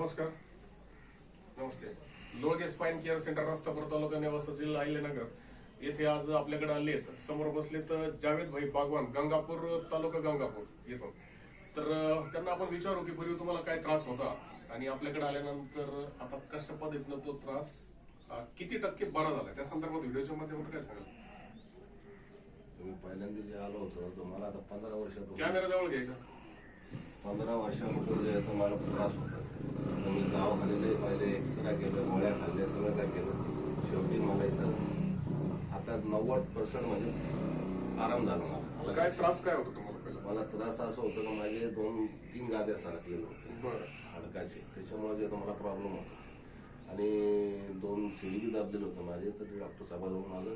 नमस्कार. नमस्ते. Lolge spine care centre, रस्तापूर, तालुका नेवासा, जिल्हा अहिल्यानगर येथे आज आपल्याकडे आलेत. समोर बसलेत जावेद भाई बागवान, गंगापूर तालुका गंगापूर येथून. तर त्यांना आपण विचारू की पूर्वी तुम्हाला काय त्रास होता आणि आपल्याकडे आल्यानंतर आता कशा पद्धतीनं तो त्रास किती टक्के बरा झाला त्या संदर्भात व्हिडिओच्या माध्यमातून काय सांगाल? तुम्ही पहिल्यांदा जे आलो होतो तर मला आता 15 वर्षापासून कॅमेरा जवळ घ्यायचा. 15 वर्षापासून जे आहे तर मला त्रास होता. तर मी दवाखान्यालाही पाहिले, एक्सरा केलं, गोळ्या खाल्ल्या, सगळं काय केलं. शेवटी मला इथं आता 90% म्हणजे आराम झाला. मला काय त्रास काय होता तुम्हाला पहिला? मला त्रास असं होतं की माझे 2-3 गाद्या सरकलेले होते बरं. हाडकाचे. त्याच्यामुळे जे मला प्रॉब्लेम होता आणि 2 शिडी बी दाबलेले होते माझे. तर डॉक्टर साहेबांजवळ माझं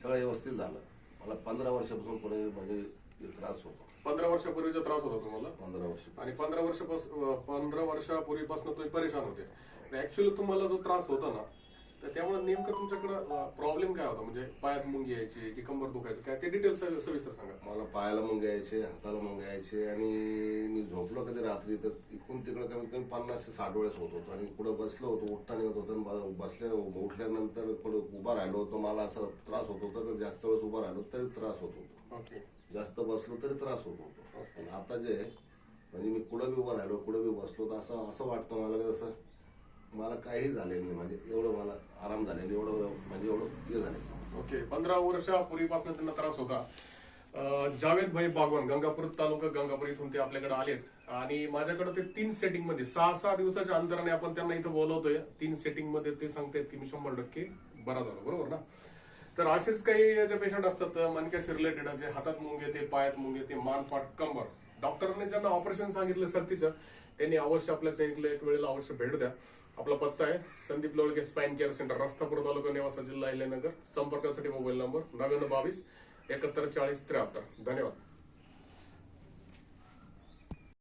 सगळं व्यवस्थित झालं. मला 15 वर्षापासून पुढे म्हणजे त्रास होतो. 15 वर्षापूर्वीचा त्रास होता तुम्हाला? 15 वर्ष. आणि 15 वर्षापूर्वीपासून तुम्ही परेशान होते. ऍक्च्युअली तुम्हाला जो त्रास होता ना, तर त्यामुळे नेमकं तुमच्याकडे प्रॉब्लेम काय होता? म्हणजे पायात मुंगी यायची की कंबर दुखायचं, काय ते डिटेल सविस्तर सांगा. मला पायाला मुंग्या यायचे, हाताला मुंग्या यायचे आणि मी झोपलो कधी रात्री तर इकडून तिकडे कमीत कमी 50 ते 60 वेळेस होत होतो. आणि पुढे बसलो होतो, उठताना येत होतं, उठल्यानंतर पुढे उभा राहिलो होतो, मला असा त्रास होत होता की जास्त वेळेस उभा राहिलो तरी त्रास होत होतो. ओके. जास्त बसलो तरी त्रास होत होतो. पण आता जे म्हणजे मी कुठं बी उभा राहिलो, कुठं बी बसलो तर असं वाटतं मला की जसं मला काही झालेलं नाही. म्हणजे एवढं मला आराम झालेलं, एवढं म्हणजे एवढं हे झालं. ओके. 15 वर्षापूर्वीपासून त्यांना त्रास होता. जावेद भाई बागवान, गंगापूर तालुका गंगापूर इथून ते आपल्याकडे आलेत आणि माझ्याकडे ते 3 सेटिंग मध्ये 6-6 दिवसाच्या अंतराने आपण त्यांना इथं बोलवतोय. 3 सेटिंग मध्ये ते सांगतायत की मी 100% बरा झालो. बरोबर ना? तर असेच काही जे पेशंट असतात मणक्याशी रिलेटेड, जे हातात मुंगे येते, पायात मुंगे येते, मानपाट, कंबर, डॉक्टरांनी ज्यांना ऑपरेशन सांगितलं सक्तीचं त्यांनी अवश्य आपल्या एक वेळेला अवश्य भेट द्या. आपला पत्ता आहे Sandeep Lolge spine care centre, रस्तापूर, तालुका नेवासा, जिल्हा अहिल्यानगर. संपर्कासाठी मोबाईल नंबर 9922 71 40 73. धन्यवाद.